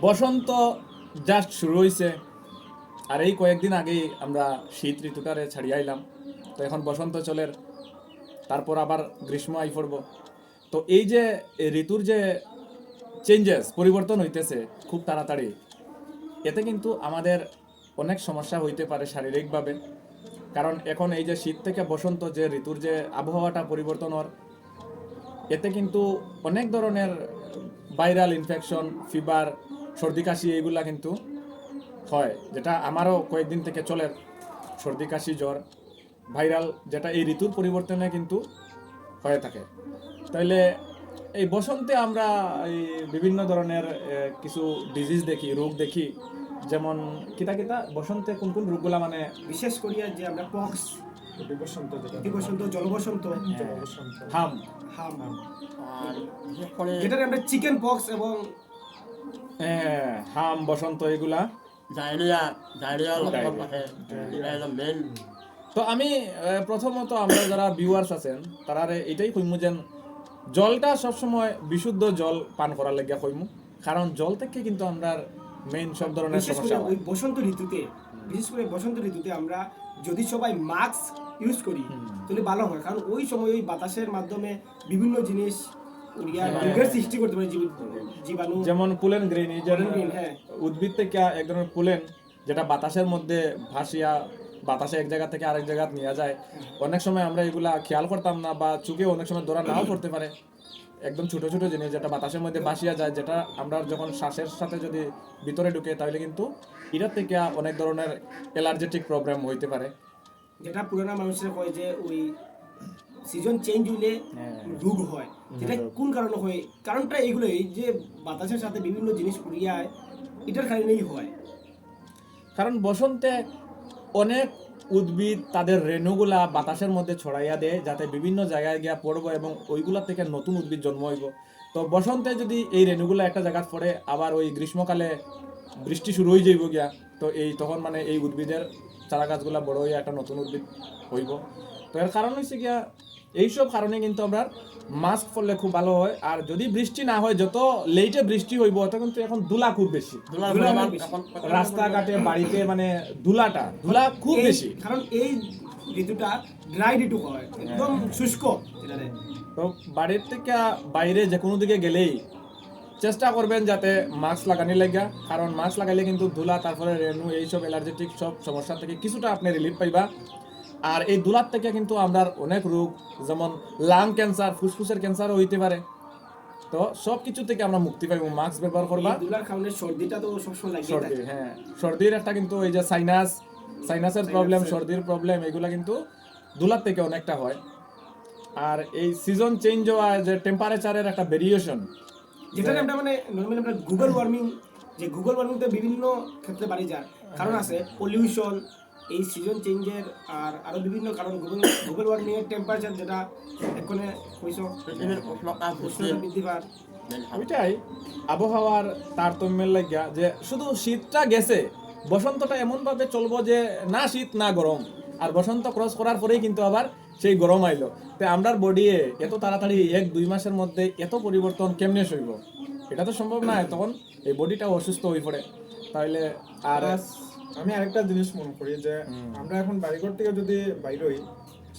বসন্ত just শুরু হয়েছে, আর এই কয়েকদিন আগেই আমরা শীত ঋতুটারে ছাড়িয়ে আইলাম। তো এখন বসন্ত চলের, তারপর আবার গ্রীষ্ম আই পড়ব। তো এই যে ঋতুর যে চেঞ্জেস, পরিবর্তন হইতেছে খুব তাড়াতাড়ি, এতে কিন্তু আমাদের অনেক সমস্যা হইতে পারে শারীরিকভাবে। কারণ এখন এই যে শীত থেকে বসন্ত যে ঋতুর যে আবহাওয়াটা পরিবর্তন হওয়ার, এতে কিন্তু অনেক ধরনের ভাইরাল ইনফেকশন, ফিভার, সর্দি কাশি এইগুলা কিন্তু হয়, যেটা আমারও কয়েকদিন থেকে চলে। সর্দি কাশি জ্বর ভাইরাল, যেটা এই ঋতুর পরিবর্তনে কিন্তু হয়ে থাকে। তাইলে এই বসন্তে আমরা এই বিভিন্ন ধরনের কিছু ডিজিজ দেখি, রোগ দেখি। যেমন কিতা কিতা বসন্তে কোন কোন রোগগুলা, মানে বিশেষ করিয়া যে আমরা পক্স, বসন্ত যেটা বসন্ত, জলবসন্ত, বসন্ত হাম, হাম, আর বিশেষ করে যেটা আমরা চিকেন পক্স এবং হাম, বসন্ত এগুলা। ডায়রিয়া লক্ষণ থাকে, এটা হলো মেন। তো আমি প্রথমত আমরা যারা ভিউয়ার্স আছেন তারা এটাই কইমু যে জলটা সবসময় বিশুদ্ধ জল পান করার লাগিয়া কইমু। কারণ জল থেকে কিন্তু আমরা মেইন সব ধরনের বিশেষ করে সমস্যা হয়। ওই বসন্ত ঋতুতে, বিশেষ করে বসন্ত ঋতুতে আমরা যদি সবাই মাস্ক ইউজ করি তাহলে ভালো হয়। কারণ ওই সময় ওই বাতাসের মাধ্যমে বিভিন্ন জিনিস রোগের সৃষ্টি করতে পারে, জীবাণু। যেমন পুলেন গ্রেন, এই যে হ্যাঁ। উদ্ভিদ থেকে এক ধরনের পুলেন, যেটা বাতাসের মধ্যে ভাসিয়া বাতাসে এক জায়গা থেকে আরেক জায়গা নিয়ে যায়। অনেক সময় আমরা এগুলা খেয়াল করতাম না, বা চোখে অনেক সময় ধরা নাও পড়তে পারে। একদম ছোট ছোট জিনিস যেটা বাতাসের মধ্যে ভাসিয়া যায়, যেটা আমরা যখন শ্বাসের সাথে যদি ভিতরে ঢুকে, তাহলে কিন্তু এটার থেকে অনেক ধরনের অ্যালার্জেটিক প্রবলেম হইতে পারে। যেটা পুরোনো মানুষেরা কয় যে ওই সিজন চেঞ্জ হইলে রোগ হয়, যেটা কোন কারণে হয়? কারণটা এইগুলোই যে বাতাসের সাথে বিভিন্ন জিনিস পুড়িয়ায়, এটার কারণেই হয়। কারণ বসন্তে অনেক উদ্ভিদ তাদের রেণুগুলা বাতাসের মধ্যে ছড়াইয়া দেয়, যাতে বিভিন্ন জায়গায় গিয়া পড়বো এবং ওইগুলা থেকে নতুন উদ্ভিদ জন্ম হইব। তো বসন্তে যদি এই রেণুগুলা একটা জায়গায় পড়ে, আবার ওই গ্রীষ্মকালে বৃষ্টি শুরু হয়ে যাইব গিয়া, তো এই তখন মানে এই উদ্ভিদের চারা গাছগুলা বড় হইয়া একটা নতুন উদ্ভিদ হইব। তো এর কারণ হচ্ছে গিয়া এইসব কারণে কিন্তু আমরা মাস্ক পরলে খুব ভালো হয়। আর যদি বৃষ্টি না হয়, যত লেটে বৃষ্টি হইব, তত কিন্তু এখন ধুলা খুব বেশি। ধুলার ধুলা পরিমাণ বেশি। এখন রাস্তাঘাটে, বাড়িতে, মানে ধুলা খুব বেশি। কারণ এই ঋতুটা ড্রাই ঋতু হয়, একদম শুষ্ক। যেটাতে তো বাড়ির থেকে বাইরে যে কোনো দিকে গেলেই চেষ্টা করবেন যাতে মাস্ক লাগানি লাগা। কারণ মাস্ক লাগাইলে কিন্তু ধুলা, তারপরে রেণু, এইসব অ্যালার্জেটিক সব সমস্যা থেকে কিছুটা আপনি রিলিফ পাইবা। আর এই ধুলার থেকে কিন্তু আমরা অনেক রোগ, যেমন লাং ক্যান্সার, ফুসফুসের ক্যান্সারও হইতে পারে। তো সব কিছু থেকে আমরা মুক্তি পাইব মাস্ক ব্যবহার করবা। এই ধুলার কারণে সর্দিটা তো সবসময় লাগিয়ে সর্দি, থাকে। হ্যাঁ, সর্দির একটা কিন্তু এই যে সাইনাসের প্রবলেম, সর্দির প্রবলেম, এগুলা কিন্তু ধুলার থেকে অনেকটা হয়। আর এই সিজন চেঞ্জ হওয়া, যে টেম্পারেচারের একটা ভেরিয়েশন, যেটা আমরা মানে নর্মালি আমরা গ্লোবাল ওয়ার্মিং, যে গ্লোবাল ওয়ার্মিংটা বিভিন্ন ক্ষেত্রে বাড়ি যায়। কারণ আছে পলিউশন, এই সিজন চেঞ্জের, আর আরো বিভিন্ন কারণ। গ্লোবাল ওয়ার্মিং এর টেম্পারেচার যেটা এখানে কইছো, পৃথিবীর উষ্ণতা উষ্ণতা বৃদ্ধি পায়। ওইটাই আবহাওয়ার তারতম্যের লাগিয়া, যে শুধু শীতটা গেছে, বসন্তটা এমন ভাবে চলবো যে না শীত না গরম, আর বসন্ত ক্রস করার পরেই কিন্তু আবার সেই গরম আইলো। তো আমরার বডি এত তাড়াতাড়ি 1-2 মাসের মধ্যে এত পরিবর্তন কেমনে সইব? এটা তো সম্ভব না। তখন এই বডিটা অসুস্থ হয়ে পড়ে। তাইলে আর আমি আরেকটা জিনিস মনে করি যে আমরা এখন বাড়িঘর থেকে যদি বাইরে হই,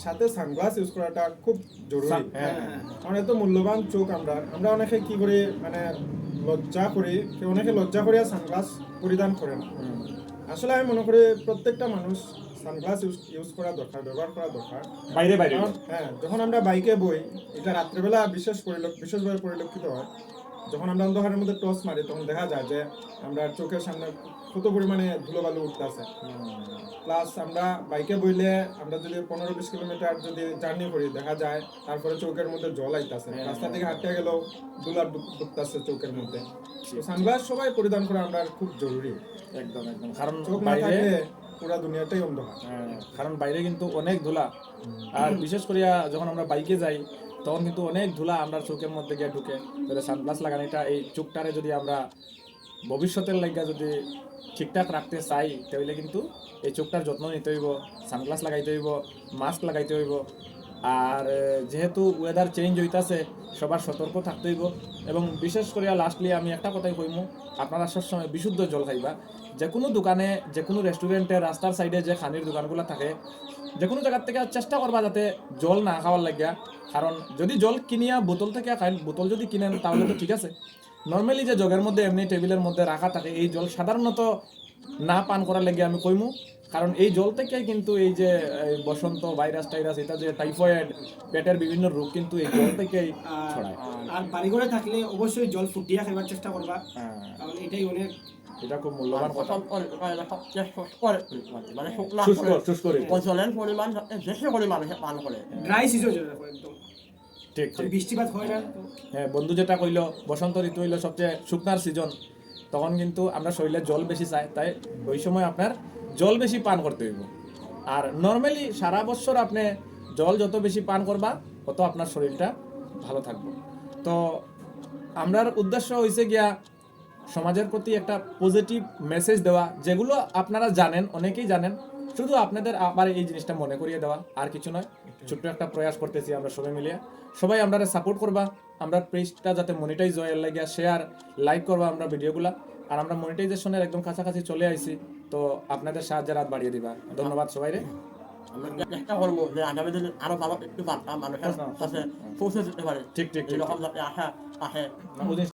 সাথে সানগ্লাস ইউজ করাটা খুব জরুরি। হ্যাঁ, কারণ এত মূল্যবান চোখ আমরা অনেকে কি করি, মানে লজ্জা করি, অনেকে লজ্জা করিয়া সানগ্লাস পরিধান করে না। আসলে আমি মনে করি প্রত্যেকটা মানুষ সানগ্লাস ইউজ করা দরকার, ব্যবহার করা দরকার বাইরে হ্যাঁ, যখন আমরা বাইকে বই, এটা রাত্রেবেলা বিশেষভাবে পরিলক্ষিত হয়। যখন আমরা অন্ধকারের মধ্যে টর্চ মারি, তখন দেখা যায় যে আমরা চোখের সামনে কত পরিমাণে ধুলোবালু উঠতেছে। প্লাস আমরা বাইকে বইলে আমরা যদি 15-20 কিলোমিটার যদি জার্নি করি, দেখা যায় তারপরে চোখের মধ্যে জল আইতাছে, রাস্তা থেকে হাঁটতে গেলেও ধুলা ঢুকতেছে চোখের মধ্যে। তো সানগ্লাস সবাই পরিধান করা আমরা খুব জরুরি। একদম। কারণ চোখ না বাইরে, থাকলে পুরো দুনিয়াটাই অন্ধকার। কারণ বাইরে কিন্তু অনেক ধুলা। আর বিশেষ করিয়া যখন আমরা বাইকে যাই, তখন কিন্তু অনেক ধুলা আমরা চোখের মধ্যে গিয়ে ঢুকে। তাহলে সানগ্লাস লাগানোটা, এই চোখটারে যদি আমরা ভবিষ্যতের লাগিয়া যদি ঠিকঠাক রাখতে চাই, তাহলে কিন্তু এই চোখটার যত্ন নিতে হইব, সানগ্লাস লাগাইতে হইব, মাস্ক লাগাইতে হইব। আর যেহেতু ওয়েদার চেঞ্জ হইতাছে সবার সতর্ক থাকতে হইব এবং বিশেষ করে লাস্টলি আমি একটা কথাই কইমু আপনারা সবসময় বিশুদ্ধ জল খাইবা যে কোনো দোকানে যে কোনো রেস্টুরেন্টে রাস্তার সাইডে যে খানির দোকানগুলো থাকে যে কোনো জায়গার থেকে চেষ্টা করবা যাতে জল না খাওয়ার লাগিয়া কারণ যদি জল কিনিয়া বোতল থেকে খাই বোতল যদি কিনেন তাহলে তো ঠিক আছে নর্মালি যে জগের মধ্যে এমনি টেবিলের মধ্যে রাখা থাকে এই জল সাধারণত না পান করার লাগে আমি কইমু কারণ এই জল থেকে কিন্তু এই যে এই বসন্ত ভাইরাস টাইরাস এটা যে টাইফয়েড পেটের বিভিন্ন রোগ কিন্তু এই জল থেকেই ছড়ায় আর বাড়িঘরে থাকলে অবশ্যই জল ফুটিয়ে খাবার চেষ্টা করবা হ্যাঁ, কারণ এটাই অনেক এটা খুব মূল্যবান কথা মানে শুকনা শুষ্ক ঋতু। জলের পরিমাণ বেশি করে মানুষে পান করে ড্রাই সিজন যেটা একদম ঠিক ঠিক বৃষ্টিপাত হয় না তো হ্যাঁ বন্ধু যেটা কইলো বসন্ত ঋতু হইলো সবচেয়ে শুকনার সিজন তখন কিন্তু আমরা শরীরে জল বেশি চাই তাই ওই সময় আপনার জল বেশি পান করতে হইব আর নর্মালি সারা বছর আপনি জল যত বেশি পান করবা তত আপনার শরীরটা ভালো থাকবে তো আমরার উদ্দেশ্য হইছে গিয়া সমাজের প্রতি একটা পজিটিভ মেসেজ দেওয়া যেগুলো আপনারা জানেন অনেকেই জানেন শুধু আপনাদের আবার এই জিনিসটা মনে করিয়ে দেওয়া আর কিছু নয় ছোট্ট একটা প্রয়াস করতেছি আমরা সবাই মিলিয়ে সবাই আমরা সাপোর্ট করবা আমরা পেজটা যাতে মনিটাইজ হয় এর লাগিয়া শেয়ার লাইক করবা আমরা ভিডিওগুলা আর আমরা মনিটাইজেশনের একদম কাছাকাছি চলে আইছি তো আপনাদের সাহায্যের হাত বাড়িয়ে দিবা ধন্যবাদ সবাইরে আমরা চেষ্টা করবো যে আগামী দিনে আরো ভালো একটু বার্তা মানুষের কাছে পৌঁছে দিতে পারে ঠিক ঠিক ঠিক এরকম যাতে আশা আসে ওই